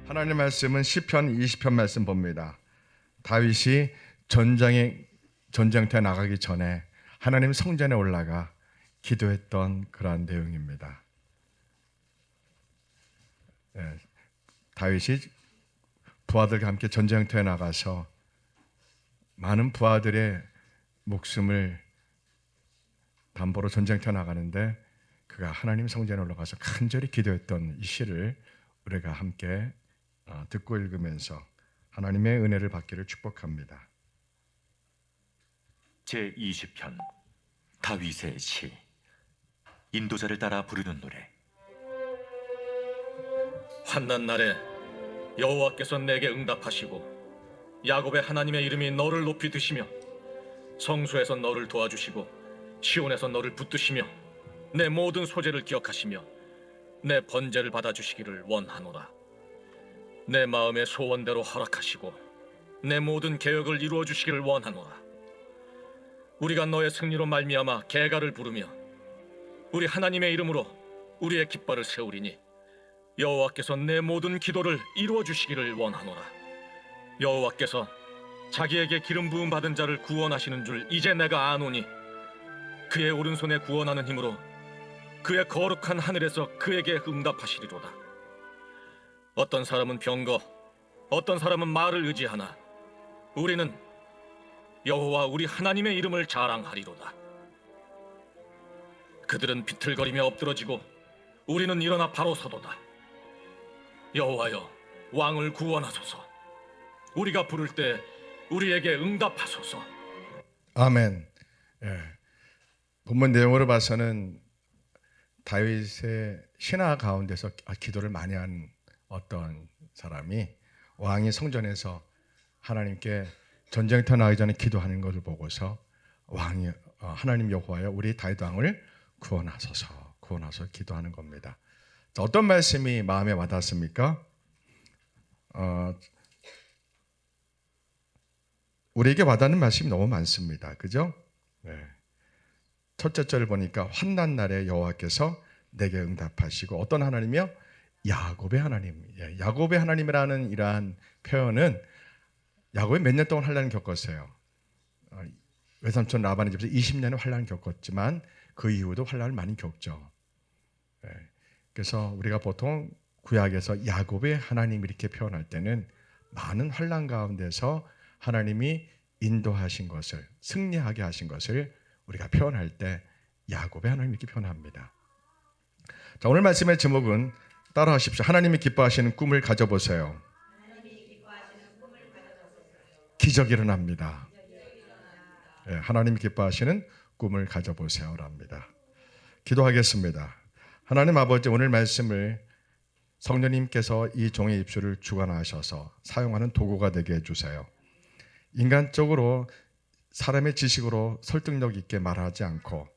하나님의 말씀은 시편 20편 말씀 봅니다. 다윗이 전쟁터에 나가기 전에 하나님 성전에 올라가 기도했던 그러한 내용입니다. 다윗이 부하들과 함께 전쟁터에 나가서 많은 부하들의 목숨을 담보로 전쟁터에 나가는데 그가 하나님 성전에 올라가서 간절히 기도했던 이 시를 우리가 함께 듣고 읽으면서 하나님의 은혜를 받기를 축복합니다. 제20편 다윗의 시. 인도자를 따라 부르는 노래. 환난 날에 여호와께서 내게 응답하시고 야곱의 하나님의 이름이 너를 높이 드시며 성소에서 너를 도와주시고 시온에서 너를 붙드시며 내 모든 소재를 기억하시며 내 번제를 받아주시기를 원하노라. 내 마음의 소원대로 허락하시고 내 모든 계획을 이루어 주시기를 원하노라. 우리가 너의 승리로 말미암아 계가를 부르며 우리 하나님의 이름으로 우리의 깃발을 세우리니 여호와께서 내 모든 기도를 이루어 주시기를 원하노라. 여호와께서 자기에게 기름 부음 받은 자를 구원하시는 줄 이제 내가 아노니 그의 오른손에 구원하는 힘으로 그의 거룩한 하늘에서 그에게 응답하시리로다. 어떤 사람은 병거, 어떤 사람은 말을 의지하나 우리는 여호와 우리 하나님의 이름을 자랑하리로다. 그들은 비틀거리며 엎드러지고 우리는 일어나 바로 서도다. 여호와여, 왕을 구원하소서. 우리가 부를 때 우리에게 응답하소서. 아멘. 본문 내용으로 봐서는 다윗의 신하 가운데서 기도를 많이 한 어떤 사람이 왕이 성전에서 하나님께 전쟁터 나가기 전에 기도하는 것을 보고서 왕이 하나님 여호와여 우리 다윗 왕을 구원하소서 기도하는 겁니다. 자, 어떤 말씀이 마음에 와닿습니까? 우리에게 와닿는 말씀이 너무 많습니다. 그죠? 첫째 절을 보니까 환난 날에 여호와께서 내게 응답하시고 어떤 하나님이요? 야곱의 하나님. 야곱의 하나님이라는 이러한 표현은 야곱이 몇 년 동안 환난을 겪었어요. 외삼촌 라반의 집에서 20년의 환난을 겪었지만 그 이후도 환난을 많이 겪죠. 그래서 우리가 보통 구약에서 야곱의 하나님 이렇게 표현할 때는 많은 환난 가운데서 하나님이 인도하신 것을 승리하게 하신 것을 우리가 표현할 때 야곱의 하나님 이렇게 표현합니다. 자, 오늘 말씀의 제목은 따라하십시오. 하나님이 기뻐하시는 꿈을 가져보세요. 기적이 일어납니다. 하나님이 기뻐하시는 꿈을 가져보세요랍니다. 기도하겠습니다. 하나님 아버지, 오늘 말씀을 성령님께서 이 종의 입술을 주관하셔서 사용하는 도구가 되게 해주세요. 인간적으로 사람의 지식으로 설득력 있게 말하지 않고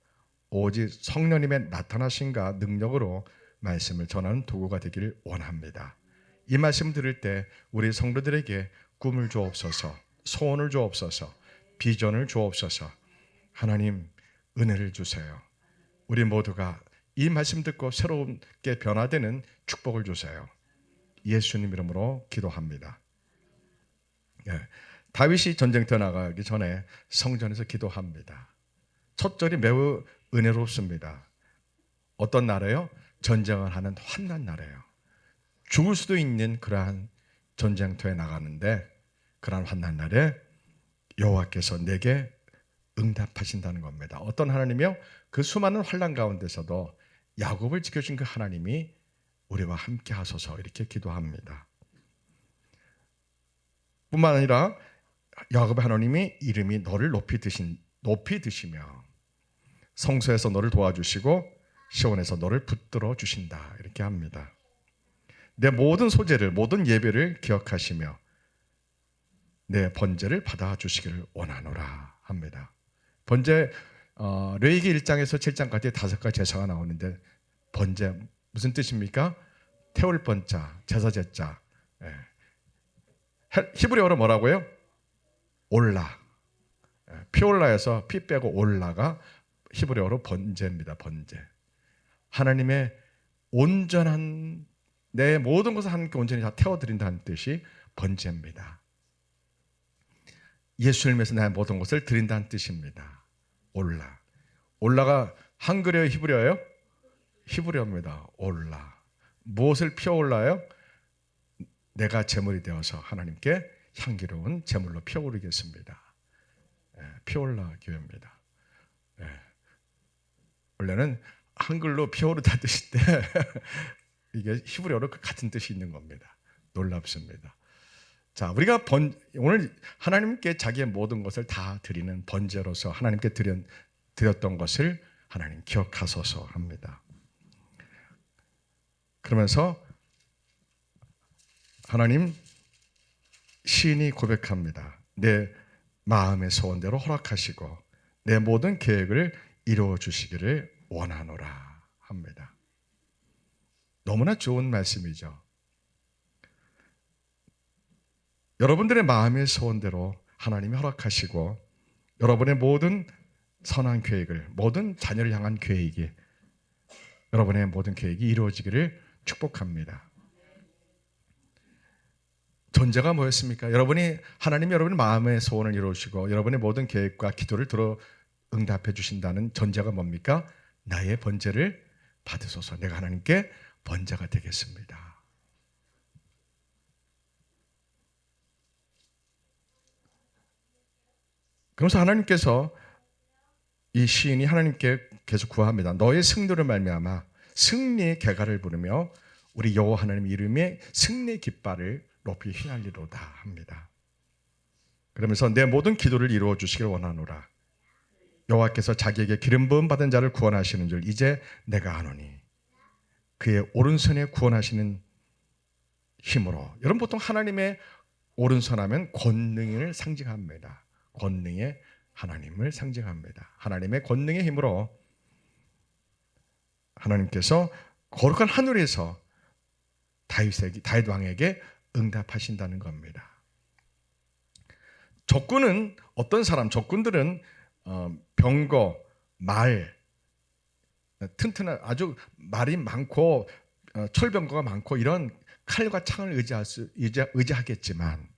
오직 성령님의 나타나심과 능력으로 말씀을 전하는 도구가 되기를 원합니다. 이 말씀 들을 때 우리 성도들에게 꿈을 주옵소서, 소원을 주옵소서, 비전을 주옵소서. 하나님 은혜를 주세요. 우리 모두가 이 말씀 듣고 새롭게 변화되는 축복을 주세요. 예수님 이름으로 기도합니다. 다윗이 전쟁터 나가기 전에 성전에서 기도합니다. 첫 절이 매우 은혜롭습니다. 어떤 날에요? 전쟁을 하는 환난 날이에요. 죽을 수도 있는 그러한 전쟁터에 나가는데 그러한 환난 날에 여호와께서 내게 응답하신다는 겁니다. 어떤 하나님이요? 그 수많은 환난 가운데서도 야곱을 지켜준 그 하나님이 우리와 함께 하소서 이렇게 기도합니다. 뿐만 아니라 야곱의 하나님이 이름이 너를 높이 드시며 성소에서 너를 도와주시고 시온에서 너를 붙들어 주신다 이렇게 합니다. 내 모든 소재를 모든 예배를 기억하시며 내 번제를 받아주시기를 원하노라 합니다. 번제 레위기 1장에서 7장까지 5가지 제사가 나오는데 번제 무슨 뜻입니까? 태울 번자, 제사 제자. 히브리어로 뭐라고요? 올라. 피올라에서 피 빼고 올라가 히브리어로 번제입니다. 번제. 하나님의 온전한 내 모든 것을 하나님께 온전히 다 태워드린다는 뜻이 번제입니다. 예수를 위해서 내 모든 것을 드린다는 뜻입니다. 올라가 한글이에요, 히브리어예요? 히브리어입니다. 올라. 무엇을 피어올라요? 내가 제물이 되어서 하나님께 향기로운 제물로 피어오르겠습니다. 피어올라 교회입니다. 원래는 한글로 피어오르다 뜻인데 이게 히브리어로 같은 뜻이 있는 겁니다. 놀랍습니다. 자, 우리가 오늘 하나님께 자기의 모든 것을 다 드리는 번제로서 하나님께 드렸던 것을 하나님 기억하소서 합니다. 그러면서 하나님 시인이 고백합니다. 내 마음의 소원대로 허락하시고 내 모든 계획을 이루어 주시기를 원하노라 합니다. 너무나 좋은 말씀이죠. 여러분들의 마음의 소원대로 하나님이 허락하시고 여러분의 모든 선한 계획을, 모든 자녀를 향한 계획이, 여러분의 모든 계획이 이루어지기를 축복합니다. 전제가 뭐였습니까? 하나님이 여러분의 마음의 소원을 이루시고 여러분의 모든 계획과 기도를 들어 응답해 주신다는 전제가 뭡니까? 나의 번제를 받으소서. 내가 하나님께 번제가 되겠습니다. 그러면서 하나님께서 이 시인이 하나님께 계속 구합니다. 너의 승리를 말미암아 승리의 개가를 부르며 우리 여호와 하나님 이름의 승리의 깃발을 높이 휘날리로다 합니다. 그러면서 내 모든 기도를 이루어 주시길 원하노라. 여호와께서 자기에게 기름 부음 받은 자를 구원하시는 줄 이제 내가 아노니 그의 오른손에 구원하시는 힘으로. 여러분 보통 하나님의 오른손 하면 권능을 상징합니다. 권능의 하나님을 상징합니다. 하나님의 권능의 힘으로 하나님께서 거룩한 하늘에서 다윗 왕에게 응답하신다는 겁니다. 적군은 어떤 사람? 적군들은 병거, 말, 튼튼한 아주 말이 많고 철병거가 많고 이런 칼과 창을 의지하겠지만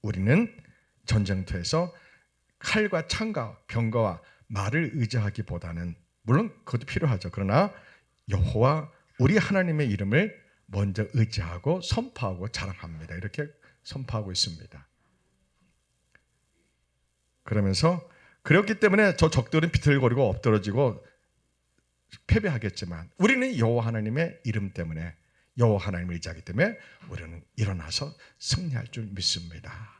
우리는 전쟁터에서 칼과 창과 병거와 말을 의지하기보다는 물론 그것도 필요하죠. 그러나 여호와 우리 하나님의 이름을 먼저 의지하고 선포하고 자랑합니다. 이렇게 선포하고 있습니다. 그러면서 그렇기 때문에 저 적들은 비틀거리고 엎드러지고 패배하겠지만 우리는 여호와 하나님의 이름 때문에 여호와 하나님을 의지하기 때문에 우리는 일어나서 승리할 줄 믿습니다.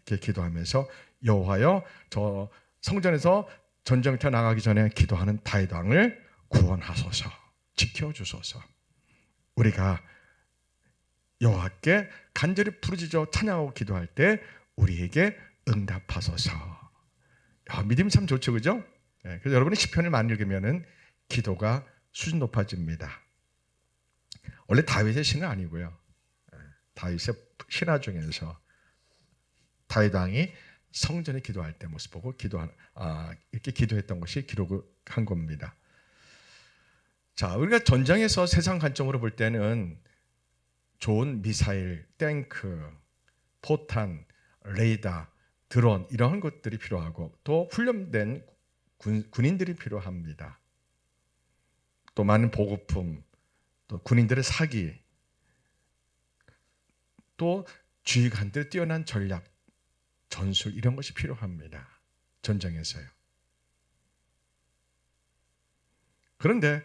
이렇게 기도하면서 여호와여 저 성전에서 전쟁터 나가기 전에 기도하는 다윗 왕을 구원하소서, 지켜주소서. 우리가 여호와께 간절히 부르짖어 찬양하고 기도할 때 우리에게 응답하소서. 믿음이 참 좋죠, 그죠? 그래서 여러분이 시편을 많이 읽으면은 기도가 수준 높아집니다. 원래 다윗의 시는 아니고요. 다윗의 신화 중에서 다윗 왕이 성전에 기도할 때 모습 보고 이렇게 기도했던 것이 기록한 겁니다. 자, 우리가 전장에서 세상 관점으로 볼 때는 좋은 미사일, 탱크, 포탄, 레이더, 드론 이런 것들이 필요하고 또 훈련된 군인들이 필요합니다. 또 많은 보급품, 또 군인들의 사기, 또 지휘관들의 뛰어난 전략, 전술 이런 것이 필요합니다. 전쟁에서요. 그런데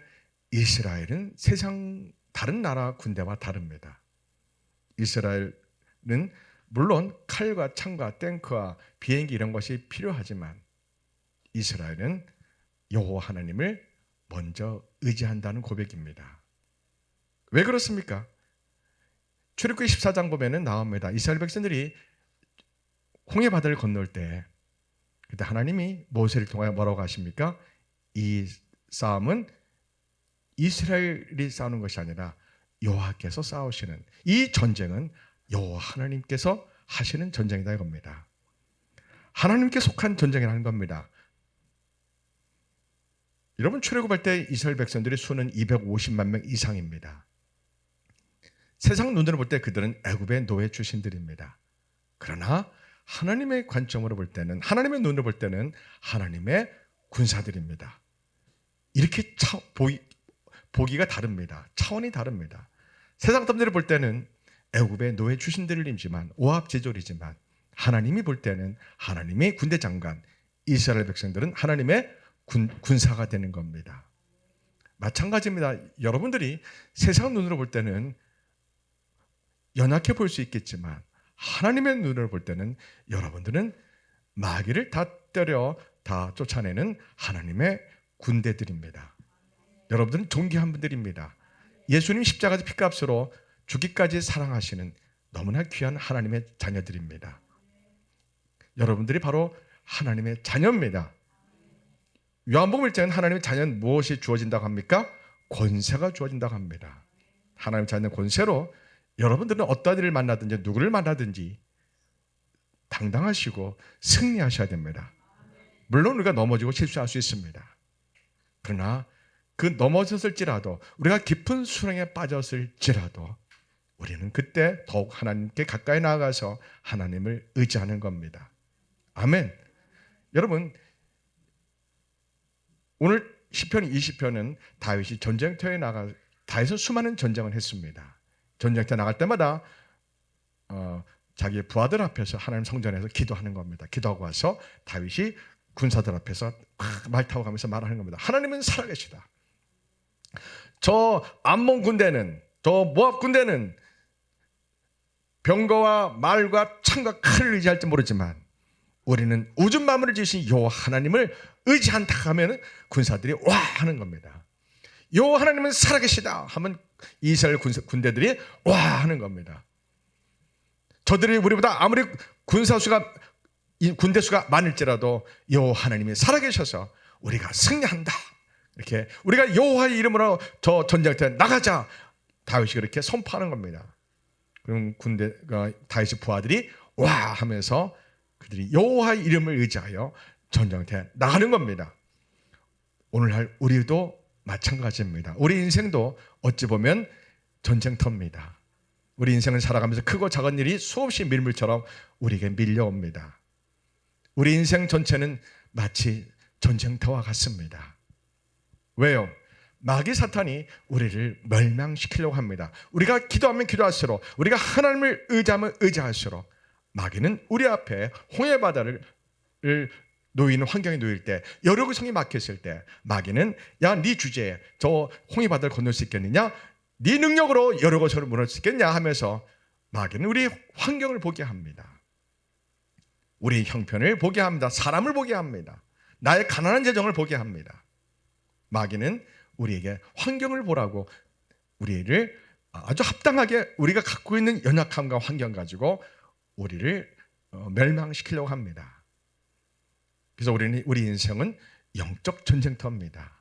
이스라엘은 세상 다른 나라 군대와 다릅니다. 이스라엘은 물론 칼과 창과 탱크와 비행기 이런 것이 필요하지만 이스라엘은 여호와 하나님을 먼저 의지한다는 고백입니다. 왜 그렇습니까? 출애굽기 14장 보면은 나옵니다. 이스라엘 백성들이 홍해 바다를 건널 때 그때 하나님이 모세를 통하여 뭐라고 하십니까? 이 싸움은 이스라엘이 싸우는 것이 아니라 여호와께서 싸우시는, 이 전쟁은 여호와 하나님께서 하시는 전쟁이다 이겁니다. 하나님께 속한 전쟁이라는 겁니다. 여러분 출애굽할 때 이스라엘 백성들의 수는 250만 명 이상입니다. 세상 눈으로 볼 때 그들은 애굽의 노예 출신들입니다. 그러나 하나님의 관점으로 볼 때는, 하나님의 눈으로 볼 때는 하나님의 군사들입니다. 이렇게 보기가 다릅니다. 차원이 다릅니다. 세상 사람들이 볼 때는 애굽의 노예 출신들이지만, 오합지졸이지만, 하나님이 볼 때는 하나님의 군대 장관, 이스라엘 백성들은 하나님의 군사가 되는 겁니다. 마찬가지입니다. 여러분들이 세상 눈으로 볼 때는 연약해 보일 수 있겠지만, 하나님의 눈으로 볼 때는 여러분들은 마귀를 다 때려 다 쫓아내는 하나님의 군대들입니다. 여러분들은 존귀한 분들입니다. 예수님 십자가의 피값으로 죽기까지 사랑하시는 너무나 귀한 하나님의 자녀들입니다. 여러분들이 바로 하나님의 자녀입니다. 요한복음 1장은 하나님의 자녀는 무엇이 주어진다고 합니까? 권세가 주어진다고 합니다. 하나님의 자녀는 권세로 여러분들은 어떤 일을 만나든지 누구를 만나든지 당당하시고 승리하셔야 됩니다. 물론 우리가 넘어지고 실수할 수 있습니다. 그러나 그 넘어졌을지라도, 우리가 깊은 수렁에 빠졌을지라도 우리는 그때 더욱 하나님께 가까이 나아가서 하나님을 의지하는 겁니다. 아멘. 여러분, 오늘 시편 20편은 다윗이 전쟁터에 나가, 다윗은 수많은 전쟁을 했습니다. 전쟁터에 나갈 때마다 자기의 부하들 앞에서 하나님 성전에서 기도하는 겁니다. 기도하고 와서 다윗이 군사들 앞에서 말 타고 가면서 말하는 겁니다. 하나님은 살아계시다. 저 암몬 군대는, 저 모압 군대는 병거와 말과 창과 칼을 의지할지 모르지만 우리는 우주 만물을 지으신 여호와 하나님을 의지한다 하면 군사들이 와 하는 겁니다. 여호와 하나님은 살아계시다 하면 이스라엘 군대들이 와 하는 겁니다. 저들이 우리보다 아무리 군대 수가 많을지라도 여호와 하나님이 살아계셔서 우리가 승리한다. 이렇게 우리가 여호와의 이름으로 저 전쟁터에 나가자. 다윗이 그렇게 선포하는 겁니다. 그럼 다윗의 부하들이 와 하면서 그들이 여호와의 이름을 의지하여 전쟁터에 나가는 겁니다. 오늘날 우리도 마찬가지입니다. 우리 인생도 어찌 보면 전쟁터입니다. 우리 인생을 살아가면서 크고 작은 일이 수없이 밀물처럼 우리에게 밀려옵니다. 우리 인생 전체는 마치 전쟁터와 같습니다. 왜요? 마귀 사탄이 우리를 멸망시키려고 합니다. 우리가 기도하면 기도할수록, 우리가 하나님을 의지하면 의지할수록 마귀는 우리 앞에 홍해바다를 놓이는 환경에 놓일 때, 여리고성이 막혔을 때 마귀는 야, 네 주제에 저 홍해바다를 건널 수 있겠느냐? 네 능력으로 여리고성을 무너뜨릴 수 있겠냐? 하면서 마귀는 우리 환경을 보게 합니다. 우리 형편을 보게 합니다. 사람을 보게 합니다. 나의 가난한 재정을 보게 합니다. 마귀는 우리에게 환경을 보라고 우리를 아주 합당하게 우리가 갖고 있는 연약함과 환경 가지고 우리를 멸망시키려고 합니다. 그래서 우리 인생은 영적 전쟁터입니다.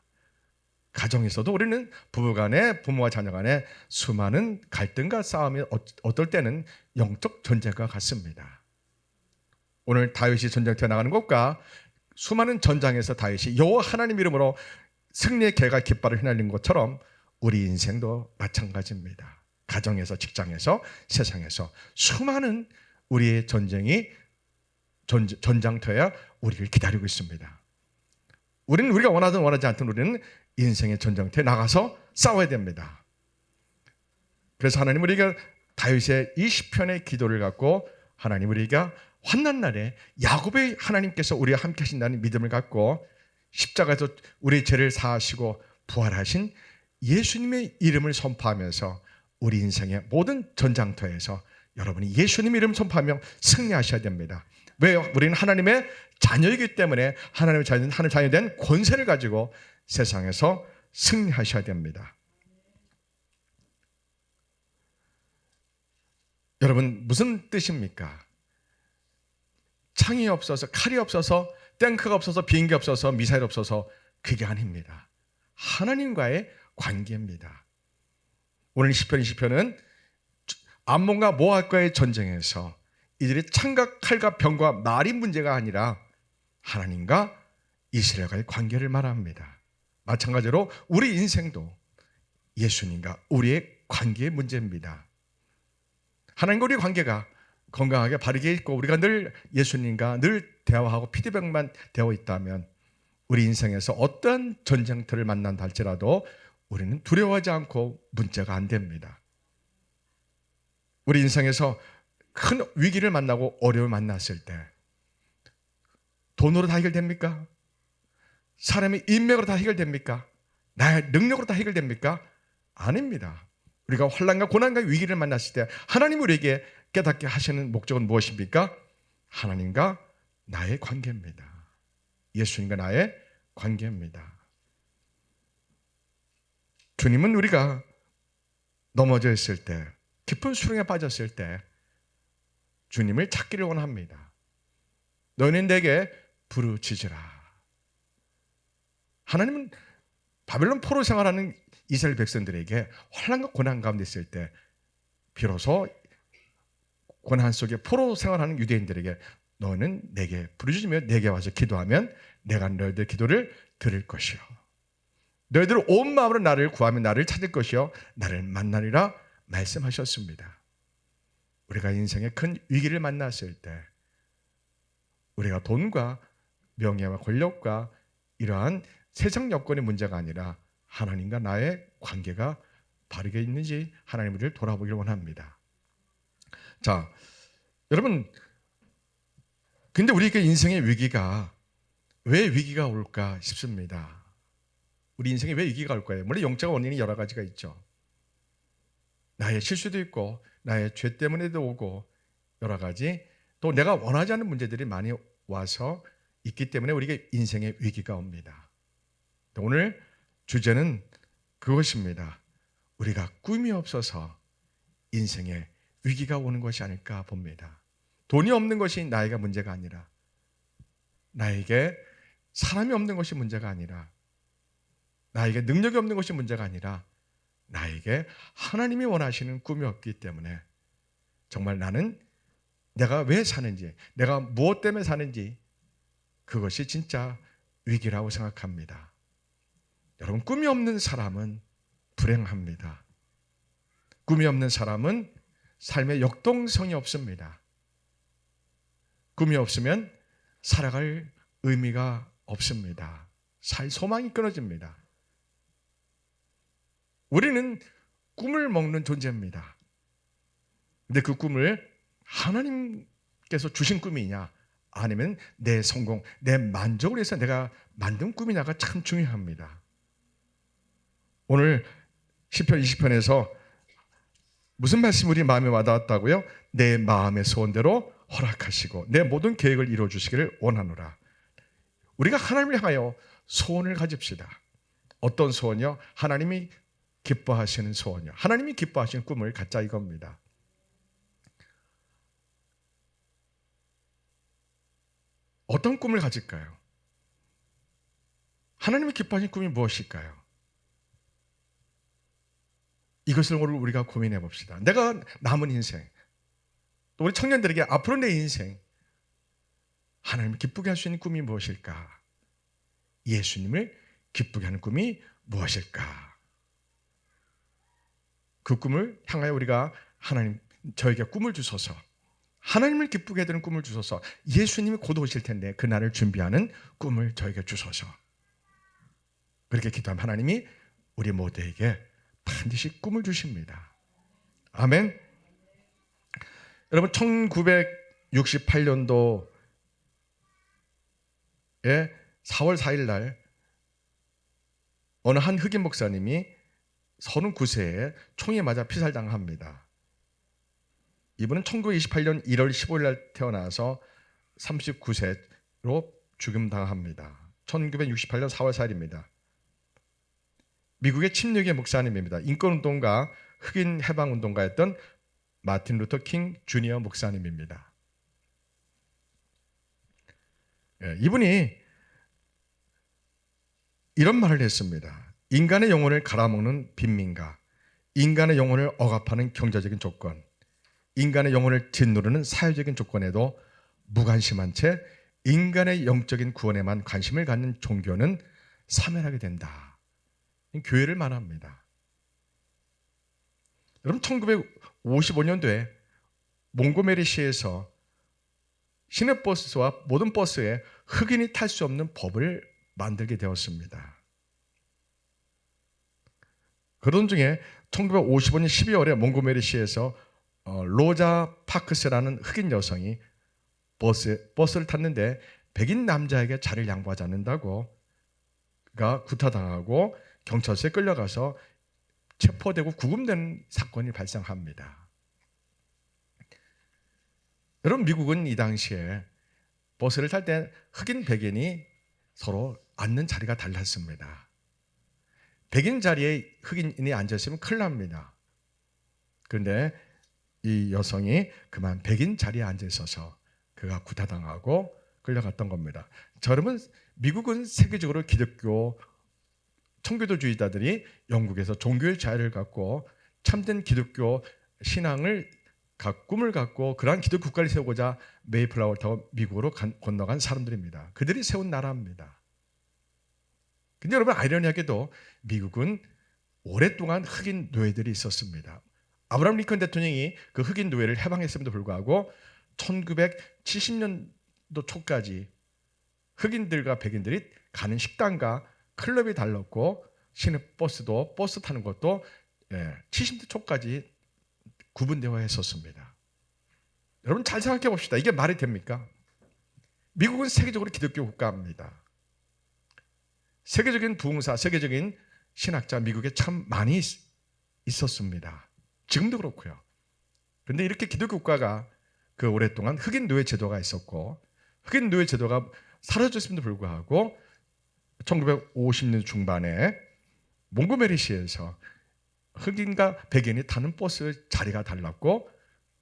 가정에서도 우리는 부부간에, 부모와 자녀간에 수많은 갈등과 싸움이 어떨 때는 영적 전쟁과 같습니다. 오늘 다윗이 전쟁터에 나가는 것과 수많은 전장에서 다윗이 여호와 하나님 이름으로 승리의 개가 깃발을 휘날린 것처럼 우리 인생도 마찬가지입니다. 가정에서, 직장에서, 세상에서 수많은 우리의 전쟁이 전장터에 우리를 기다리고 있습니다. 우리가 원하든 원하지 않든 우리는 인생의 전쟁터에 나가서 싸워야 됩니다. 그래서 하나님 우리가 다윗의 이 시편의 기도를 갖고 하나님 우리가 환난 날에 야곱의 하나님께서 우리와 함께 하신다는 믿음을 갖고 십자가에서 우리의 죄를 사하시고 부활하신 예수님의 이름을 선포하면서 우리 인생의 모든 전장터에서 여러분이 예수님 이름 선포하며 승리하셔야 됩니다. 왜요? 우리는 하나님의 자녀이기 때문에 하나님의 자녀 된 권세를 가지고 세상에서 승리하셔야 됩니다. 여러분, 무슨 뜻입니까? 창이 없어서, 칼이 없어서, 탱크가 없어서, 비행기 없어서, 미사일 없어서 그게 아닙니다. 하나님과의 관계입니다. 오늘 시편 20편은 암몬과 모압과의 전쟁에서 이들이 창과 칼과 병과 말이 문제가 아니라 하나님과 이스라엘과의 관계를 말합니다. 마찬가지로 우리 인생도 예수님과 우리의 관계의 문제입니다. 하나님과 우리 관계가 건강하게 바르게 있고 우리가 늘 예수님과 늘 대화하고 피드백만 되어 있다면 우리 인생에서 어떠한 전쟁터를 만난다 할지라도 우리는 두려워하지 않고 문제가 안 됩니다. 우리 인생에서 큰 위기를 만나고 어려움을 만났을 때 돈으로 다 해결됩니까? 사람의 인맥으로 다 해결됩니까? 나의 능력으로 다 해결됩니까? 아닙니다. 우리가 환난과 고난과 위기를 만났을 때 하나님 우리에게 깨닫게 하시는 목적은 무엇입니까? 하나님과 나의 관계입니다. 예수님과 나의 관계입니다. 주님은 우리가 넘어져 있을 때, 깊은 수렁에 빠졌을 때 주님을 찾기를 원합니다. 너희는 내게 부르짖으라. 하나님은 바벨론 포로 생활하는 이스라엘 백성들에게 환난과 고난 가운데 있을 때 비로소 고난 속에 포로 생활하는 유대인들에게 너는 내게 부르짖으며 내게 와서 기도하면 내가 너희들 기도를 들을 것이요 너희들 온 마음으로 나를 구하면 나를 찾을 것이요 나를 만나리라 말씀하셨습니다. 우리가 인생의 큰 위기를 만났을 때 우리가 돈과 명예와 권력과 이러한 세상 여건의 문제가 아니라 하나님과 나의 관계가 바르게 있는지 하나님 우리를 돌아보기를 원합니다. 자, 여러분, 근데 우리에게 인생의 위기가 왜 위기가 올까 싶습니다. 우리 인생에 왜 위기가 올까요? 물론 영적 원인이 여러 가지가 있죠. 나의 실수도 있고 나의 죄 때문에도 오고 여러 가지 또 내가 원하지 않는 문제들이 많이 와서 있기 때문에 우리에게 인생의 위기가 옵니다. 오늘 주제는 그것입니다. 우리가 꿈이 없어서 인생에 위기가 오는 것이 아닐까 봅니다. 돈이 없는 것이 나에게 문제가 아니라 나에게 사람이 없는 것이 문제가 아니라 나에게 능력이 없는 것이 문제가 아니라 나에게 하나님이 원하시는 꿈이 없기 때문에 정말 나는 내가 왜 사는지 내가 무엇 때문에 사는지 그것이 진짜 위기라고 생각합니다. 여러분, 꿈이 없는 사람은 불행합니다. 꿈이 없는 사람은 삶의 역동성이 없습니다. 꿈이 없으면 살아갈 의미가 없습니다. 살 소망이 끊어집니다. 우리는 꿈을 먹는 존재입니다. 근데 그 꿈을 하나님께서 주신 꿈이냐 아니면 내 성공, 내 만족을 위해서 내가 만든 꿈이냐가 참 중요합니다. 오늘 시편 20편에서 무슨 말씀이 우리 마음에 와닿았다고요? 내 마음의 소원대로 허락하시고 내 모든 계획을 이루어주시기를 원하노라. 우리가 하나님을 향하여 소원을 가집시다. 어떤 소원이요? 하나님이 기뻐하시는 소원이요. 하나님이 기뻐하시는 꿈을 갖자 이겁니다. 어떤 꿈을 가질까요? 하나님이 기뻐하시는 꿈이 무엇일까요? 이것을 오늘 우리가 고민해 봅시다. 내가 남은 인생, 또 우리 청년들에게 앞으로 내 인생 하나님을 기쁘게 할 수 있는 꿈이 무엇일까? 예수님을 기쁘게 하는 꿈이 무엇일까? 그 꿈을 향하여 우리가 하나님 저에게 꿈을 주소서, 하나님을 기쁘게 해드리는 꿈을 주소서, 예수님이 곧 오실 텐데 그날을 준비하는 꿈을 저에게 주소서. 그렇게 기도하면 하나님이 우리 모두에게 반드시 꿈을 주십니다. 아멘. 여러분, 1968년도에 4월 4일 날 어느 한 흑인 목사님이 39세에 총에 맞아 피살당합니다. 이분은 1928년 1월 15일 날 태어나서 39세로 죽임당합니다. 1968년 4월 4일입니다. 미국의 침례교회 목사님입니다. 인권운동가, 흑인 해방운동가였던 마틴 루터 킹 주니어 목사님입니다. 이분이 이런 말을 했습니다. 인간의 영혼을 갈아먹는 빈민가, 인간의 영혼을 억압하는 경제적인 조건, 인간의 영혼을 짓누르는 사회적인 조건에도 무관심한 채 인간의 영적인 구원에만 관심을 갖는 종교는 사멸하게 된다. 교회를 말합니다. 여러분, 1955년도에 몽고메리시에서 시내버스와 모든 버스에 흑인이 탈 수 없는 법을 만들게 되었습니다. 그런 중에 1955년 12월에 몽고메리시에서 로자 파크스라는 흑인 여성이 버스를 탔는데 백인 남자에게 자리를 양보하지 않는다고 그가 구타당하고 경찰서에 끌려가서 체포되고 구금되는 사건이 발생합니다. 여러분, 미국은 이 당시에 버스를 탈 때 흑인 백인이 서로 앉는 자리가 달랐습니다. 백인 자리에 흑인이 앉았으면 큰일 납니다. 그런데 이 여성이 그만 백인 자리에 앉아 있어서 그가 구타당하고 끌려갔던 겁니다. 여러분, 미국은 세계적으로 기독교 청교도주의자들이 영국에서 종교의 자유를 갖고 참된 기독교 신앙을 꿈을 갖고 그러한 기독교 국가를 세우고자 메이플라워를 타고 미국으로 건너간 사람들입니다. 그들이 세운 나라입니다. 근데 여러분, 아이러니하게도 미국은 오랫동안 흑인 노예들이 있었습니다. 아브라함 링컨 대통령이 그 흑인 노예를 해방했음에도 불구하고 1970년도 초까지 흑인들과 백인들이 가는 식당과 클럽이 달랐고 시내버스도 버스 타는 것도 70대 초까지 구분되어 했었습니다. 여러분, 잘 생각해 봅시다. 이게 말이 됩니까? 미국은 세계적으로 기독교 국가입니다. 세계적인 부흥사, 세계적인 신학자 미국에 참 많이 있었습니다. 지금도 그렇고요. 그런데 이렇게 기독교 국가가 그 오랫동안 흑인 노예 제도가 있었고 흑인 노예 제도가 사라졌음에도 불구하고 1950년 중반에 몽고메리시에서 흑인과 백인이 타는 버스 자리가 달랐고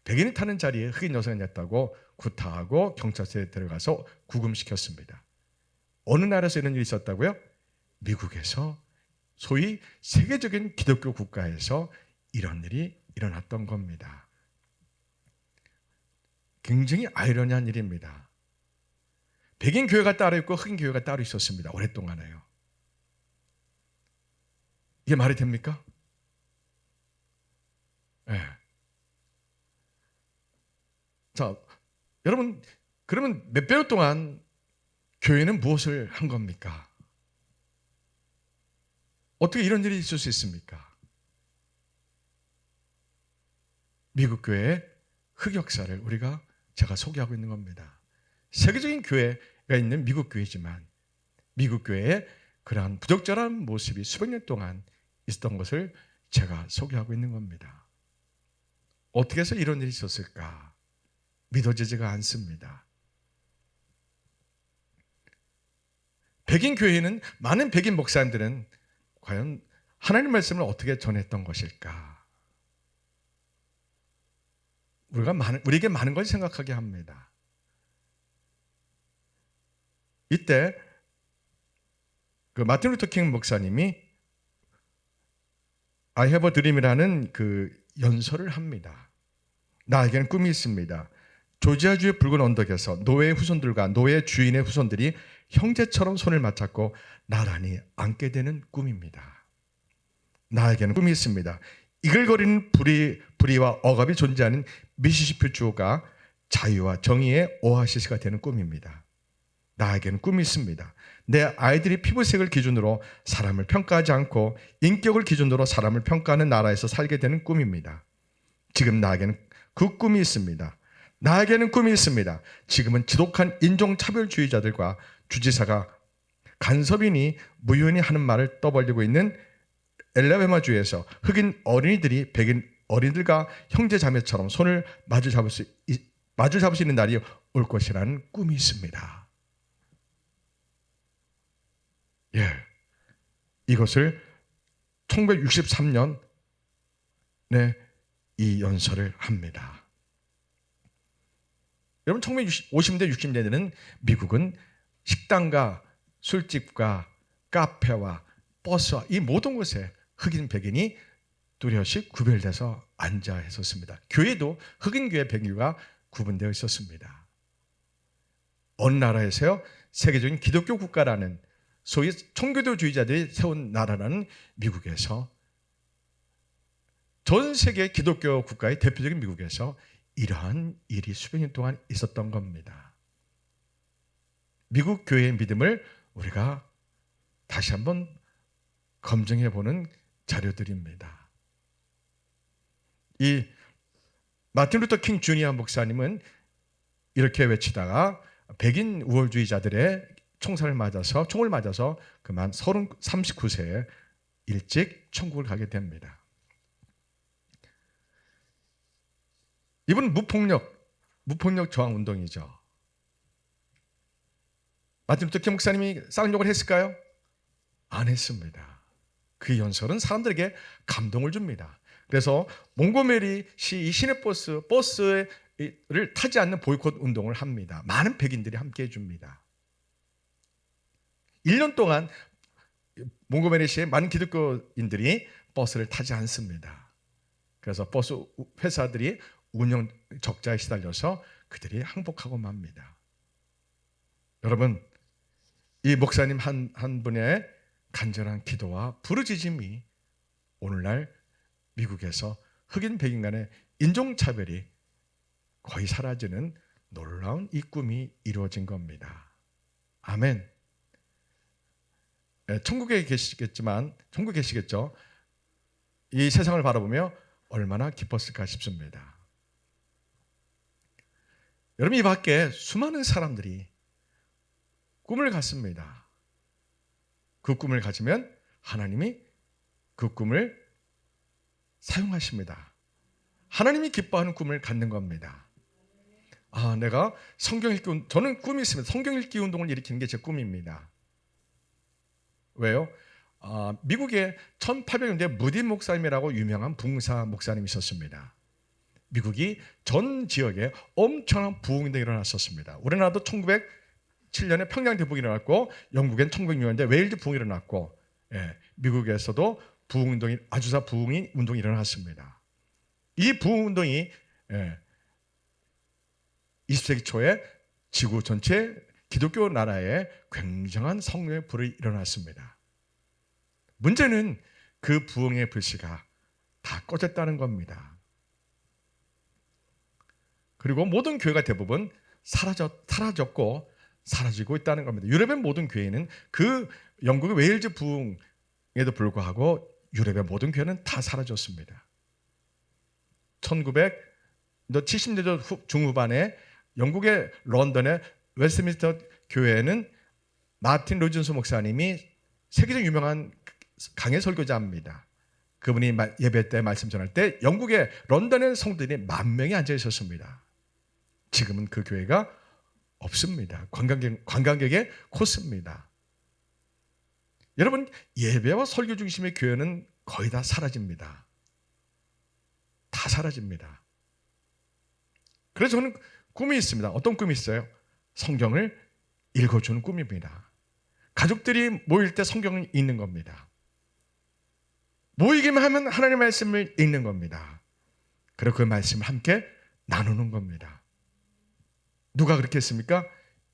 백인이 타는 자리에 흑인 여성이 앉았다고 구타하고 경찰서에 들어가서 구금시켰습니다. 어느 나라에서 이런 일이 있었다고요? 미국에서, 소위 세계적인 기독교 국가에서 이런 일이 일어났던 겁니다. 굉장히 아이러니한 일입니다. 백인 교회가 따로 있고 흑인 교회가 따로 있었습니다. 오랫동안에요. 이게 말이 됩니까? 네. 자, 여러분, 그러면 몇백 년 동안 교회는 무엇을 한 겁니까? 어떻게 이런 일이 있을 수 있습니까? 미국 교회의 흑역사를 제가 소개하고 있는 겁니다. 세계적인 교회가 있는 미국 교회지만 미국 교회의 그러한 부적절한 모습이 수백 년 동안 있었던 것을 제가 소개하고 있는 겁니다. 어떻게 해서 이런 일이 있었을까? 믿어지지가 않습니다. 백인 교회는 많은 백인 목사님들은 과연 하나님 말씀을 어떻게 전했던 것일까? 우리에게 많은 걸 생각하게 합니다. 이때 그 마틴 루터 킹 목사님이 I have a dream이라는 그 연설을 합니다. 나에게는 꿈이 있습니다. 조지아주의 붉은 언덕에서 노예의 후손들과 노예 주인의 후손들이 형제처럼 손을 맞잡고 나란히 앉게 되는 꿈입니다. 나에게는 꿈이 있습니다. 이글거리는 불의와 억압이 존재하는 미시시피 주가 자유와 정의의 오아시스가 되는 꿈입니다. 나에게는 꿈이 있습니다. 내 아이들이 피부색을 기준으로 사람을 평가하지 않고 인격을 기준으로 사람을 평가하는 나라에서 살게 되는 꿈입니다. 지금 나에게는 그 꿈이 있습니다. 나에게는 꿈이 있습니다. 지금은 지독한 인종차별주의자들과 주지사가 간섭인이 무유인이 하는 말을 떠벌리고 있는 엘라베마주에서 흑인 어린이들이 백인 어린이들과 형제자매처럼 손을 마주 잡을 수 있는 날이 올 것이라는 꿈이 있습니다. 이것을 1963년에 이 연설을 합니다. 여러분, 1950년대, 60년대에는 미국은 식당과 술집과 카페와 버스와 이 모든 곳에 흑인, 백인이 뚜렷이 구별돼서 앉아 있었습니다. 교회도 흑인 교회, 백인 교회가 구분되어 있었습니다. 어느 나라에서요? 세계적인 기독교 국가라는 소위 청교도주의자들이 세운 나라라는 미국에서, 전 세계 기독교 국가의 대표적인 미국에서 이러한 일이 수백 년 동안 있었던 겁니다. 미국 교회의 믿음을 우리가 다시 한번 검증해 보는 자료들입니다. 이 마틴 루터 킹 주니어 목사님은 이렇게 외치다가 백인 우월주의자들의 총을 맞아서 그만 39세에 일찍 천국을 가게 됩니다. 이분은 무폭력 저항 운동이죠. 마틴 루터 킹 목사님이 쌍욕을 했을까요? 안 했습니다. 그 연설은 사람들에게 감동을 줍니다. 그래서 몽고메리 시 이 시내버스를 타지 않는 보이콧 운동을 합니다. 많은 백인들이 함께해 줍니다. 1년 동안 몽고메리시의 많은 기독교인들이 버스를 타지 않습니다. 그래서 버스 회사들이 운영 적자에 시달려서 그들이 항복하고 맙니다. 여러분, 이 목사님 한 분의 간절한 기도와 부르짖음이 오늘날 미국에서 흑인 백인 간의 인종차별이 거의 사라지는 놀라운 이 꿈이 이루어진 겁니다. 아멘. 천국에 계시겠죠. 이 세상을 바라보며 얼마나 기뻤을까 싶습니다. 여러분, 이 밖에 수많은 사람들이 꿈을 갖습니다. 그 꿈을 가지면 하나님이 그 꿈을 사용하십니다. 하나님이 기뻐하는 꿈을 갖는 겁니다. 내가 성경 읽기, 저는 꿈이 있습니다. 성경 읽기 운동을 일으키는 게 제 꿈입니다. 왜요? 미국에 1800년대 무디 목사님이라고 유명한 붕사 목사님이 있었습니다. 미국이 전 지역에 엄청난 부흥운동이 일어났었습니다. 우리나라도 1907년에 평양 대북이 일어났고, 영국엔 1906년에 웨일즈 부흥이 일어났고, 미국에서도 부흥운동이, 아주사 부흥이 운동이 일어났습니다. 이 부흥운동이 20세기 초에 지구 전체 기독교 나라에 굉장한 성령의 불이 일어났습니다. 문제는 그 부흥의 불씨가 다 꺼졌다는 겁니다. 그리고 모든 교회가 대부분 사라졌고 사라지고 있다는 겁니다. 유럽의 모든 교회는 그 영국의 웨일즈 부흥에도 불구하고 유럽의 모든 교회는 다 사라졌습니다. 1970년대 중후반에 영국의 런던의 웨스트민스터 교회는 마틴 로준스 목사님이 세계적 유명한 강해 설교자입니다. 그분이 예배 때 말씀 전할 때 영국의 런던의 성도들이 10,000명이 앉아 있었습니다. 지금은 그 교회가 없습니다. 관광객의 코스입니다. 여러분, 예배와 설교 중심의 교회는 거의 다 사라집니다. 다 사라집니다. 그래서 저는 꿈이 있습니다. 어떤 꿈이 있어요? 성경을 읽어주는 꿈입니다. 가족들이 모일 때 성경을 읽는 겁니다. 모이기만 하면 하나님의 말씀을 읽는 겁니다. 그리고 그 말씀을 함께 나누는 겁니다. 누가 그렇게 했습니까?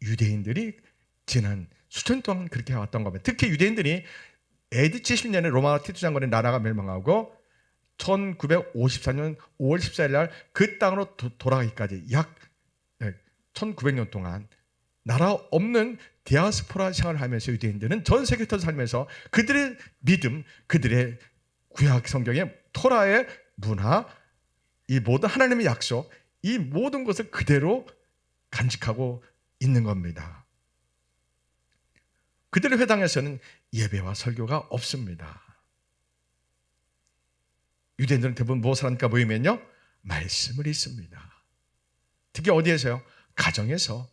유대인들이 지난 수천 동안 그렇게 해왔던 겁니다. 특히 유대인들이 AD 70년에 로마 티투 장군의 나라가 멸망하고 1954년 5월 14일 날 그 땅으로 돌아가기까지 약 1900년 동안 나라 없는 디아스포라 생활을 하면서 유대인들은 전 세계에서 살면서 그들의 믿음, 그들의 구약 성경의 토라의 문화, 이 모든 하나님의 약속, 이 모든 것을 그대로 간직하고 있는 겁니다. 그들의 회당에서는 예배와 설교가 없습니다. 유대인들은 대부분 무엇을 합니까? 모이면요, 말씀을 읽습니다. 특히 어디에서요? 가정에서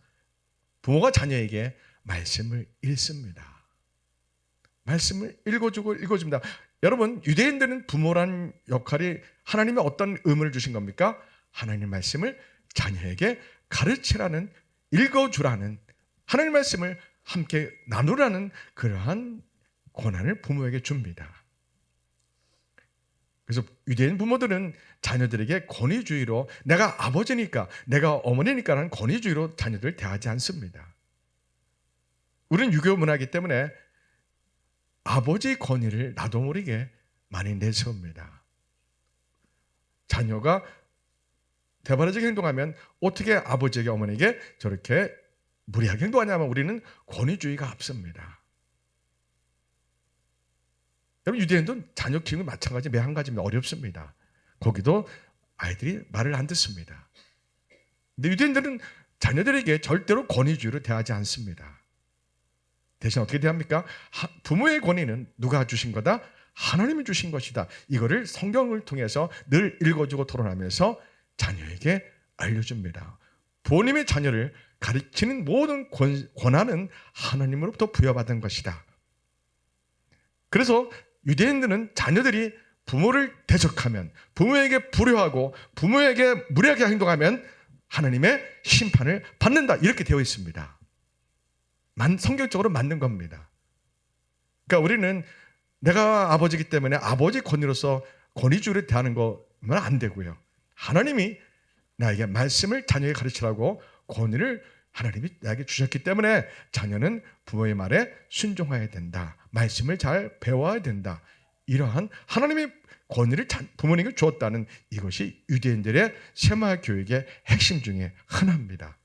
부모가 자녀에게 말씀을 읽습니다. 말씀을 읽어줍니다. 여러분, 유대인들은 부모라는 역할이 하나님의 어떤 의무를 주신 겁니까? 하나님의 말씀을 자녀에게 가르치라는, 읽어주라는, 하나님의 말씀을 함께 나누라는 그러한 권한을 부모에게 줍니다. 그래서 유대인 부모들은 자녀들에게 권위주의로, 내가 아버지니까, 내가 어머니니까라는 권위주의로 자녀들을 대하지 않습니다. 우리는 유교 문화이기 때문에 아버지 권위를 나도 모르게 많이 내세웁니다. 자녀가 대바라지게 행동하면 어떻게 아버지에게 어머니에게 저렇게 무리하게 행동하냐면 우리는 권위주의가 앞섭니다. 여러분 유대인도 자녀 키우는 마찬가지 매 한 가지입니다. 어렵습니다. 거기도 아이들이 말을 안 듣습니다. 근데 유대인들은 자녀들에게 절대로 권위주의로 대하지 않습니다. 대신 어떻게 대합니까? 부모의 권위는 누가 주신 거다? 하나님이 주신 것이다. 이거를 성경을 통해서 늘 읽어주고 토론하면서 자녀에게 알려줍니다. 부모님의 자녀를 가르치는 모든 권한은 하나님으로부터 부여받은 것이다. 그래서 유대인들은 자녀들이 부모를 대적하면, 부모에게 불효하고 부모에게 무례하게 행동하면 하나님의 심판을 받는다. 이렇게 되어 있습니다. 성경적으로 맞는 겁니다. 그러니까 우리는 내가 아버지이기 때문에 아버지 권위로서 권위주의를 대하는 거면 안 되고요. 하나님이 나에게 말씀을 자녀에게 가르치라고 권위를 하나님이 나에게 주셨기 때문에 자녀는 부모의 말에 순종해야 된다. 말씀을 잘 배워야 된다. 이러한 하나님의 권위를 부모님에게 주었다는 이것이 유대인들의 세마 교육의 핵심 중에 하나입니다.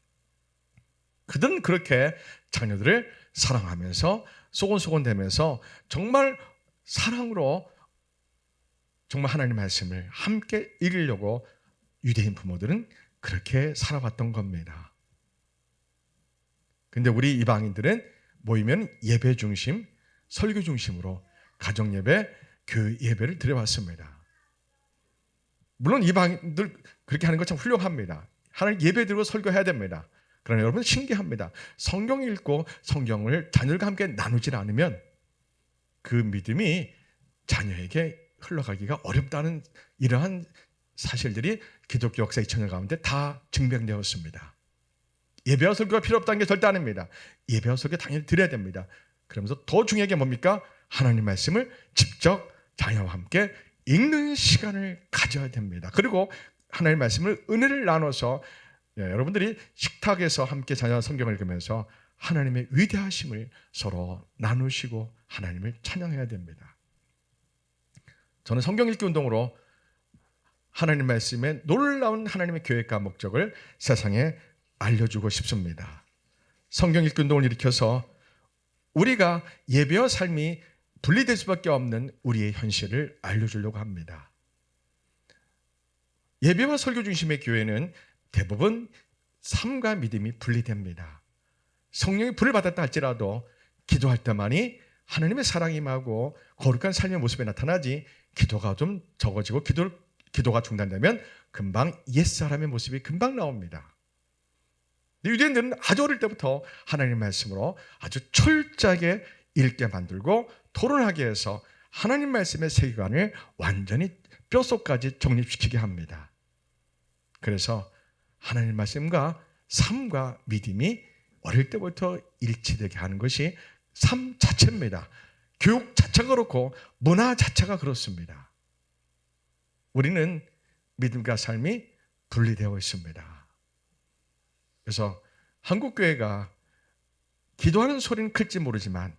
그들은 그렇게 자녀들을 사랑하면서 소곤소곤대면서 정말 사랑으로 정말 하나님의 말씀을 함께 읽으려고 유대인 부모들은 그렇게 살아왔던 겁니다. 근데 우리 이방인들은 모이면 예배 중심, 설교 중심으로 가정 예배, 교회 예배를 드려왔습니다. 물론 이방인들 그렇게 하는 것 참 훌륭합니다. 하나님 예배 드리고 설교해야 됩니다. 그러나 여러분 신기합니다. 성경 읽고 성경을 자녀들과 함께 나누지 않으면 그 믿음이 자녀에게 흘러가기가 어렵다는 이러한 사실들이 기독교 역사 2000년 가운데 다 증명되었습니다. 예배와 설교가 필요 없다는 게 절대 아닙니다. 예배와 설교 당연히 드려야 됩니다. 그러면서 더 중요한 게 뭡니까? 하나님 말씀을 직접 자녀와 함께 읽는 시간을 가져야 됩니다. 그리고 하나님 말씀을 은혜를 나눠서 여러분들이 식탁에서 함께 자녀와 성경을 읽으면서 하나님의 위대하심을 서로 나누시고 하나님을 찬양해야 됩니다. 저는 성경 읽기 운동으로 하나님 말씀의 놀라운 하나님의 계획과 목적을 세상에 알려주고 싶습니다. 성경 읽기 운동을 일으켜서 우리가 예배와 삶이 분리될 수밖에 없는 우리의 현실을 알려주려고 합니다. 예배와 설교 중심의 교회는 대부분 삶과 믿음이 분리됩니다. 성령의 불을 받았다 할지라도 기도할 때만이 하나님의 사랑이 임하고 거룩한 삶의 모습에 나타나지 기도가 좀 적어지고 기도가 중단되면 금방 옛사람의 모습이 금방 나옵니다. 유대인들은 아주 어릴 때부터 하나님의 말씀으로 아주 철저하게 읽게 만들고 토론하게 해서 하나님 말씀의 세계관을 완전히 뼛속까지 정립시키게 합니다. 그래서 하나님 말씀과 삶과 믿음이 어릴 때부터 일치되게 하는 것이 삶 자체입니다. 교육 자체가 그렇고 문화 자체가 그렇습니다. 우리는 믿음과 삶이 분리되어 있습니다. 그래서 한국교회가 기도하는 소리는 클지 모르지만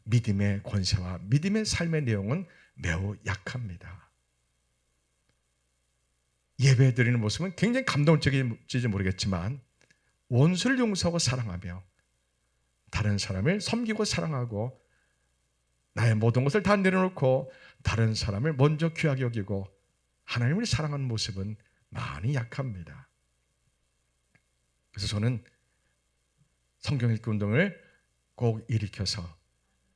믿음의 권세와 믿음의 삶의 내용은 매우 약합니다. 예배 드리는 모습은 굉장히 감동적일지 모르겠지만 원수를 용서하고 사랑하며 다른 사람을 섬기고 사랑하고 나의 모든 것을 다 내려놓고 다른 사람을 먼저 귀하게 여기고 하나님을 사랑하는 모습은 많이 약합니다. 그래서 저는 성경 읽기 운동을 꼭 일으켜서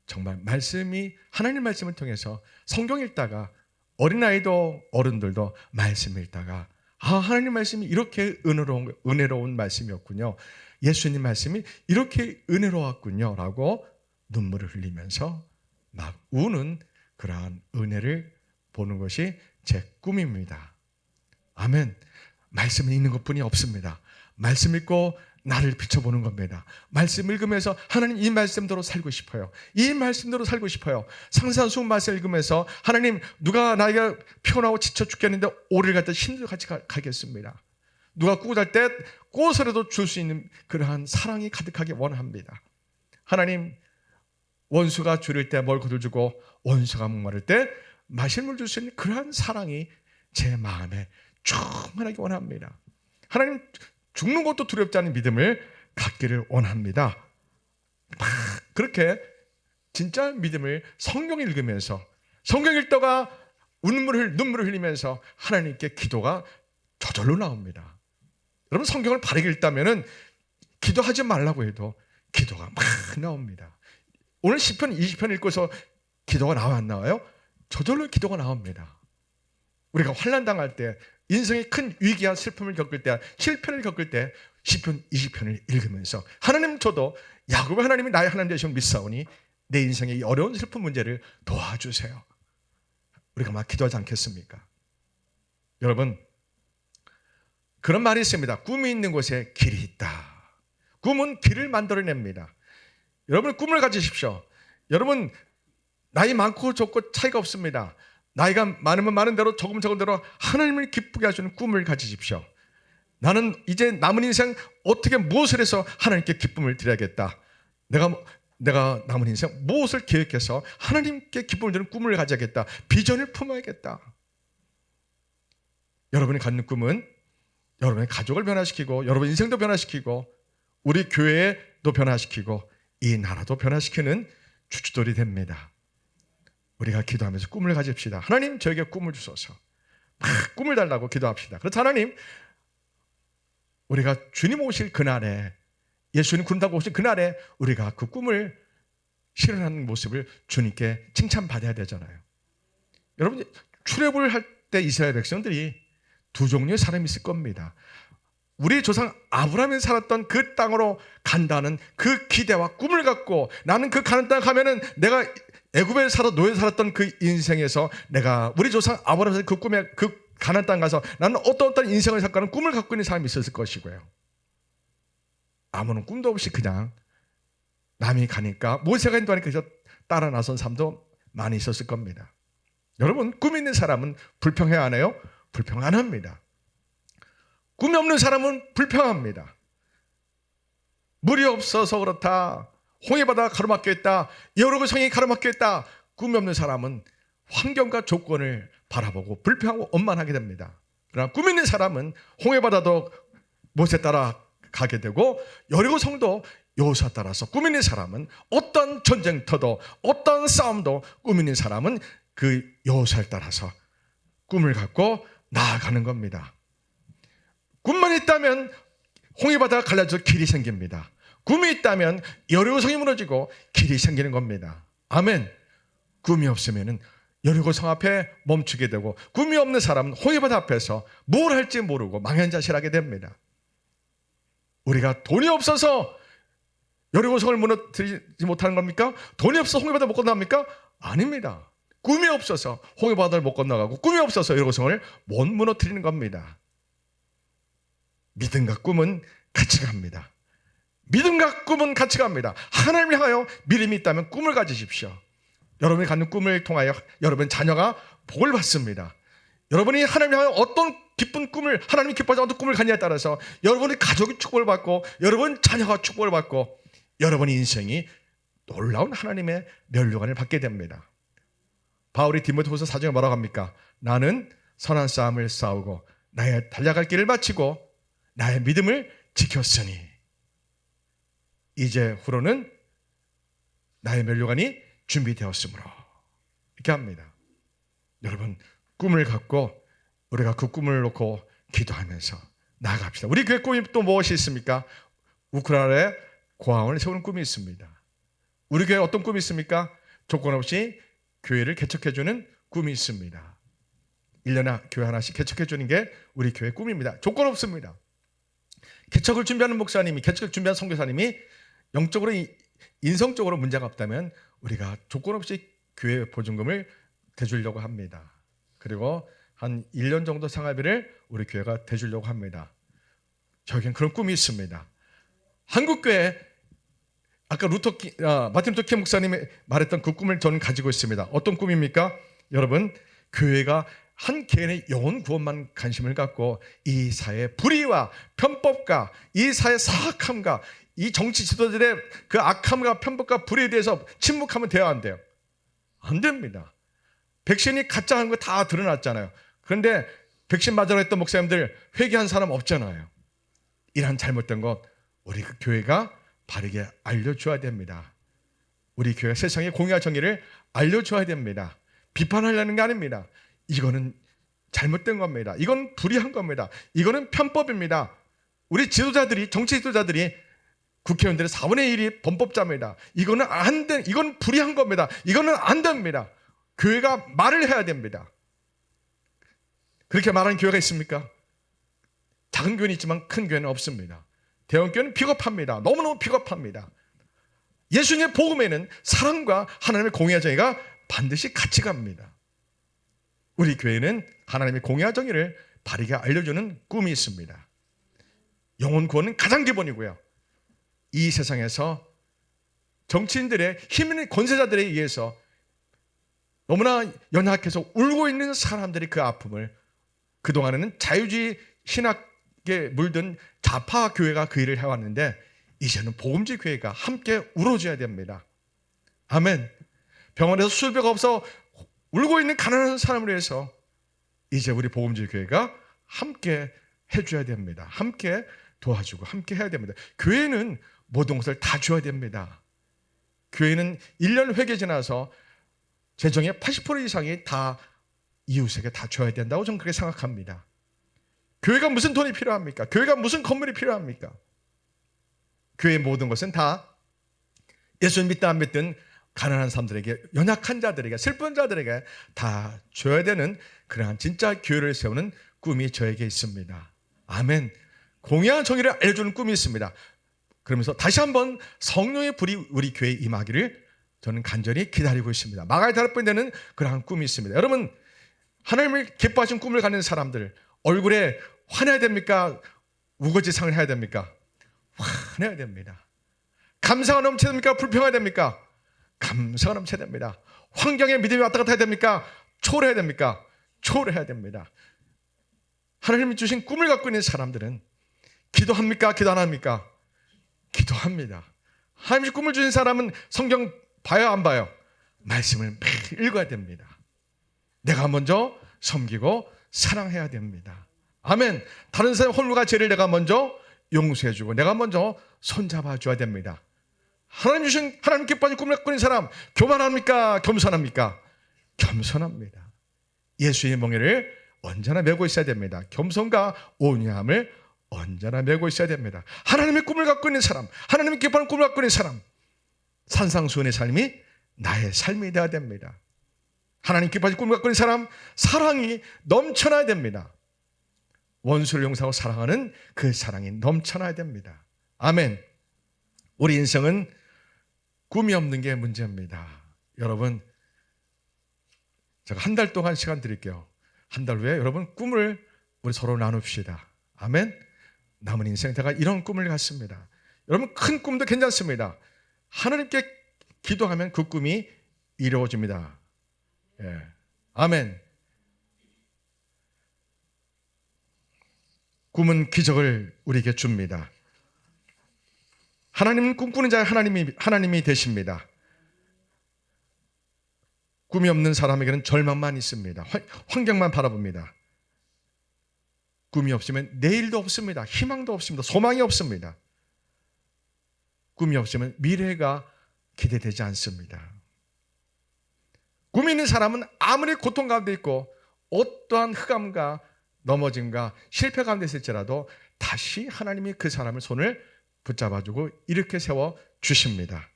정말 말씀이 하나님 말씀을 통해서 성경 읽다가 어린아이도 어른들도 말씀 읽다가 하나님 말씀이 이렇게 은혜로운 말씀이었군요. 예수님 말씀이 이렇게 은혜로웠군요 라고 눈물을 흘리면서 막 우는 그러한 은혜를 보는 것이 제 꿈입니다. 아멘. 말씀을 읽는 것뿐이 없습니다. 말씀 읽고 나를 비춰보는 겁니다. 말씀 읽으면서 하나님 이 말씀대로 살고 싶어요. 이 말씀대로 살고 싶어요. 상세한 수업 말씀 읽으면서 하나님 누가 나에게 피곤하고 지쳐 죽겠는데 오리를 갖다 힘들게 같이 가겠습니다. 누가 꾸짖을 때 꽃으로도 줄 수 있는 그러한 사랑이 가득하게 원합니다. 하나님 원수가 줄일 때 먹을 것을 주고 원수가 목마를 때 마실 물 줄 수 있는 그러한 사랑이 제 마음에 충만하게 원합니다. 하나님 죽는 것도 두렵지 않은 믿음을 갖기를 원합니다. 그렇게 진짜 믿음을 성경 읽으면서, 성경 읽다가 눈물을 흘리면서 하나님께 기도가 저절로 나옵니다. 여러분, 성경을 바르게 읽다면은 기도하지 말라고 해도 기도가 막 나옵니다. 오늘 시편 20편 읽고서 기도가 나와 안 나와요? 저절로 기도가 나옵니다. 우리가 환난 당할 때, 인생의 큰 위기와 슬픔을 겪을 때, 실패를 겪을 때 시편 20편을 읽으면서 하나님, 저도 야곱의 하나님이 나의 하나님 되심을 믿사오니 내 인생의 이 어려운 슬픈 문제를 도와주세요. 우리가 막 기도하지 않겠습니까? 여러분, 그런 말이 있습니다. 꿈이 있는 곳에 길이 있다. 꿈은 길을 만들어냅니다. 여러분, 꿈을 가지십시오. 여러분, 나이 많고 적고 차이가 없습니다. 나이가 많으면 많은 대로, 적으면 적은 대로 하나님을 기쁘게 하시는 꿈을 가지십시오. 나는 이제 남은 인생 어떻게 무엇을 해서 하나님께 기쁨을 드려야겠다. 내가 남은 인생 무엇을 계획해서 하나님께 기쁨을 드리는 꿈을 가져야겠다. 비전을 품어야겠다. 여러분이 갖는 꿈은 여러분의 가족을 변화시키고, 여러분 인생도 변화시키고, 우리 교회도 변화시키고, 이 나라도 변화시키는 주춧돌이 됩니다. 우리가 기도하면서 꿈을 가집시다. 하나님, 저에게 꿈을 주소서. 막 꿈을 달라고 기도합시다. 그래서 하나님, 우리가 주님 오실 그날에, 예수님 군다고 오실 그날에 우리가 그 꿈을 실현하는 모습을 주님께 칭찬받아야 되잖아요. 여러분, 출애굽을 할 때 이스라엘 백성들이 두 종류의 사람이 있을 겁니다. 우리 조상 아브라함이 살았던 그 땅으로 간다는 그 기대와 꿈을 갖고, 나는 그 가는 땅 가면은 내가 애굽에 노예 살았던 그 인생에서 내가 우리 조상 아브라함의 그 꿈에, 그 가나안 땅 가서 나는 어떤 인생을 살까는 꿈을 갖고 있는 사람이 있었을 것이고요. 아무런 꿈도 없이 그냥 남이 가니까 모세가 인도하니까 그저 따라 나선 사람도 많이 있었을 겁니다. 여러분, 꿈 있는 사람은 불평해야 하나요? 불평 안 합니다. 꿈이 없는 사람은 불평합니다. 물이 없어서 그렇다, 홍해바다가 가로막혀 있다, 여러 성이 가로막혀 있다. 꿈이 없는 사람은 환경과 조건을 바라보고 불평하고 원만하게 됩니다. 그러나 꿈 있는 사람은 홍해바다도 모세 따라 가게 되고, 여리고 성도 여호수아 따라서, 꿈 있는 사람은 어떤 전쟁터도, 어떤 싸움도 꿈 있는 사람은 그 여호수아를 따라서 꿈을 갖고 나아가는 겁니다. 꿈만 있다면 홍해바다가 갈라져 길이 생깁니다. 꿈이 있다면 여리고 성이 무너지고 길이 생기는 겁니다. 아멘. 꿈이 없으면 여리고 성 앞에 멈추게 되고, 꿈이 없는 사람은 홍해바다 앞에서 뭘 할지 모르고 망연자실하게 됩니다. 우리가 돈이 없어서 여리고 성을 무너뜨리지 못하는 겁니까? 돈이 없어서 홍해바다 못 건너갑니까? 아닙니다. 꿈이 없어서 홍해바다를 못 건너가고, 꿈이 없어서 여리고 성을 못 무너뜨리는 겁니다. 믿음과 꿈은 같이 갑니다. 믿음과 꿈은 같이 갑니다. 하나님을 향하여 믿음이 있다면 꿈을 가지십시오. 여러분이 갖는 꿈을 통하여 여러분 자녀가 복을 받습니다. 여러분이 하나님을 향하여 어떤 기쁜 꿈을, 하나님이 기뻐하지 어떤 꿈을 갖냐에 따라서 여러분의 가족이 축복을 받고, 여러분 자녀가 축복을 받고, 여러분의 인생이 놀라운 하나님의 면류관을 받게 됩니다. 바울이 디모데후서 4장에 뭐라고 합니까? 나는 선한 싸움을 싸우고 나의 달려갈 길을 마치고 나의 믿음을 지켰으니 이제 후로는 나의 면류관이 준비되었으므로, 이렇게 합니다. 여러분, 꿈을 갖고 우리가 그 꿈을 놓고 기도하면서 나아갑시다. 우리 교회 꿈이 또 무엇이 있습니까? 우크라이나에 고아원을 세우는 꿈이 있습니다. 우리 교회 어떤 꿈이 있습니까? 조건 없이 교회를 개척해주는 꿈이 있습니다. 1년에 교회 하나씩 개척해주는 게 우리 교회 꿈입니다. 조건 없습니다. 개척을 준비하는 목사님이, 개척을 준비하는 선교사님이 영적으로, 인성적으로 문제가 없다면 우리가 조건 없이 교회 보증금을 대주려고 합니다. 그리고 한 1년 정도 생활비를 우리 교회가 대주려고 합니다. 저에겐 그런 꿈이 있습니다. 한국교회, 아까 마틴 루터 킹 목사님이 말했던 그 꿈을 저는 가지고 있습니다. 어떤 꿈입니까? 여러분, 교회가 한 개인의 영혼 구원만 관심을 갖고 이 사회의 불의와 편법과 이 사회의 사악함과 이 정치 지도자들의 그 악함과 편법과 불의에 대해서 침묵하면 돼야 안 돼요. 안 됩니다. 백신이 가짜한 거 다 드러났잖아요. 그런데 백신 맞으러 했던 목사님들 회개한 사람 없잖아요. 이러한 잘못된 것 우리 그 교회가 바르게 알려줘야 됩니다. 우리 교회가 세상에 공의와 정의를 알려줘야 됩니다. 비판하려는 게 아닙니다. 이거는 잘못된 겁니다. 이건 불의한 겁니다. 이거는 편법입니다. 우리 지도자들이, 정치 지도자들이, 국회의원들의 4분의 1이 범법자입니다. 이거는 안 돼. 이건 불의한 겁니다. 이거는 안 됩니다. 교회가 말을 해야 됩니다. 그렇게 말하는 교회가 있습니까? 작은 교회는 있지만 큰 교회는 없습니다. 대형교회는 비겁합니다. 너무너무 비겁합니다. 예수님의 복음에는 사랑과 하나님의 공의와 정의가 반드시 같이 갑니다. 우리 교회는 하나님의 공의와 정의를 바르게 알려주는 꿈이 있습니다. 영혼 구원은 가장 기본이고요. 이 세상에서 정치인들의 힘 있는 권세자들에 의해서 너무나 연약해서 울고 있는 사람들이 그 아픔을, 그동안에는 자유주의 신학에 물든 좌파 교회가 그 일을 해왔는데 이제는 복음주의 교회가 함께 울어줘야 됩니다. 아멘. 병원에서 수술비가 없어 울고 있는 가난한 사람을 위해서 이제 우리 복음주의 교회가 함께 해줘야 됩니다. 함께 도와주고 함께 해야 됩니다. 교회는 모든 것을 다 줘야 됩니다. 교회는 1년 회계 지나서 재정의 80% 이상이 다 이웃에게 다 줘야 된다고 저는 그렇게 생각합니다. 교회가 무슨 돈이 필요합니까? 교회가 무슨 건물이 필요합니까? 교회의 모든 것은 다 예수님 믿든 안 믿든 가난한 사람들에게, 연약한 자들에게, 슬픈 자들에게 다 줘야 되는 그러한 진짜 교회를 세우는 꿈이 저에게 있습니다. 아멘. 공의와 정의를 알려주는 꿈이 있습니다. 그러면서 다시 한번 성령의 불이 우리 교회에 임하기를 저는 간절히 기다리고 있습니다. 마가의 다락방에 되는 그러한 꿈이 있습니다. 여러분, 하나님을 기뻐하신 꿈을 갖는 사람들, 얼굴에 화내야 됩니까? 우거지상을 해야 됩니까? 화내야 됩니다. 감사가 넘쳐야 됩니까? 불평해야 됩니까? 감사가 넘쳐야 됩니다. 환경에 믿음이 왔다 갔다 해야 됩니까? 초월해야 됩니까? 초월해야 됩니다. 하나님이 주신 꿈을 갖고 있는 사람들은 기도합니까? 기도 안 합니까? 기도합니다. 하나님이 꿈을 주신 사람은 성경 봐요, 안 봐요? 말씀을 매일 읽어야 됩니다. 내가 먼저 섬기고 사랑해야 됩니다. 아멘. 다른 사람 홀로가 죄를 내가 먼저 용서해주고 내가 먼저 손잡아줘야 됩니다. 하나님 주신, 하나님 기뻐하는 꿈을 갖고 있는 사람 교만합니까? 겸손합니까? 겸손합니다. 예수의 몽해를 언제나 메고 있어야 됩니다. 겸손과 온유함을 언제나 메고 있어야 됩니다. 하나님의 꿈을 갖고 있는 사람, 하나님의 기뻐하는 꿈을 갖고 있는 사람, 산상수훈의 삶이 나의 삶이 되어야 됩니다. 하나님 기뻐하는 꿈을 갖고 있는 사람, 사랑이 넘쳐나야 됩니다. 원수를 용서하고 사랑하는 그 사랑이 넘쳐나야 됩니다. 아멘. 우리 인생은 꿈이 없는 게 문제입니다. 여러분, 제가 한 달 동안 시간 드릴게요. 한 달 후에 여러분 꿈을 우리 서로 나눕시다. 아멘. 남은 인생 제가 이런 꿈을 갖습니다. 여러분, 큰 꿈도 괜찮습니다. 하나님께 기도하면 그 꿈이 이루어집니다. 예. 아멘. 꿈은 기적을 우리에게 줍니다. 하나님은 꿈꾸는 자의 하나님이 되십니다. 꿈이 없는 사람에게는 절망만 있습니다. 환경만 바라봅니다. 꿈이 없으면 내일도 없습니다. 희망도 없습니다. 소망이 없습니다. 꿈이 없으면 미래가 기대되지 않습니다. 꿈이 있는 사람은 아무리 고통 가운데 있고 어떠한 흑암과 넘어짐과 실패 가운데 있을지라도 다시 하나님이 그 사람을 손을 붙잡아주고 이렇게 세워주십니다.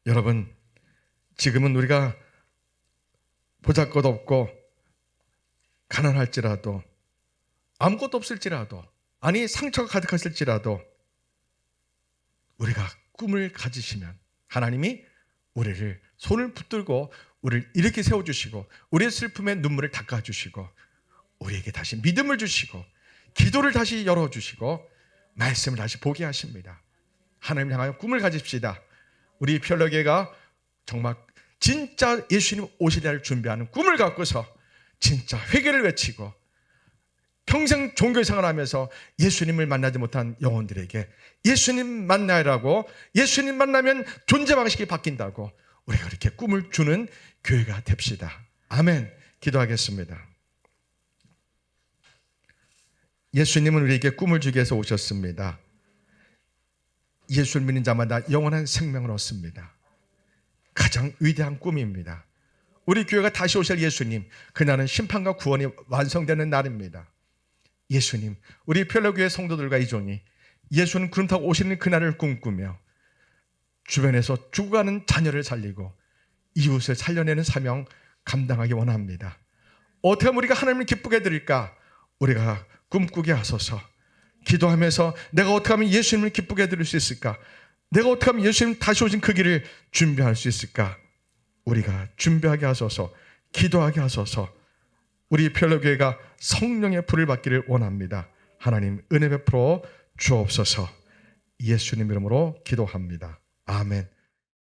여러분, 지금은 우리가 보잘것없고 가난할지라도 아무것도 없을지라도, 아니 상처가 가득했을지라도 우리가 꿈을 가지시면 하나님이 우리를 손을 붙들고 우리를 이렇게 세워주시고 우리의 슬픔에 눈물을 닦아주시고 우리에게 다시 믿음을 주시고 기도를 다시 열어주시고 말씀을 다시 보게 하십니다. 하나님을 향하여 꿈을 가집시다. 우리 펼러게가 정말 진짜 예수님 오실 날을 준비하는 꿈을 갖고서 진짜 회개를 외치고 평생 종교생활 하면서 예수님을 만나지 못한 영혼들에게 예수님 만나라고, 예수님 만나면 존재 방식이 바뀐다고 우리가 그렇게 꿈을 주는 교회가 됩시다. 아멘. 기도하겠습니다. 예수님은 우리에게 꿈을 주기 위해서 오셨습니다. 예수를 믿는 자마다 영원한 생명을 얻습니다. 가장 위대한 꿈입니다. 우리 교회가 다시 오실 예수님, 그날은 심판과 구원이 완성되는 날입니다. 예수님, 우리 펠로교회 성도들과 이종이 예수는 구름 타고 오시는 그날을 꿈꾸며 주변에서 죽어가는 자녀를 살리고 이웃을 살려내는 사명 감당하기 원합니다. 어떻게 하면 우리가 하나님을 기쁘게 해드릴까? 우리가 꿈꾸게 하소서. 기도하면서 내가 어떻게 하면 예수님을 기쁘게 해드릴 수 있을까? 내가 어떻게 하면 예수님 다시 오신 그 길을 준비할 수 있을까? 우리가 준비하게 하소서. 기도하게 하소서. 우리 펠로교회가 성령의 불을 받기를 원합니다. 하나님 은혜 베풀어 주옵소서. 예수님 이름으로 기도합니다. 아멘.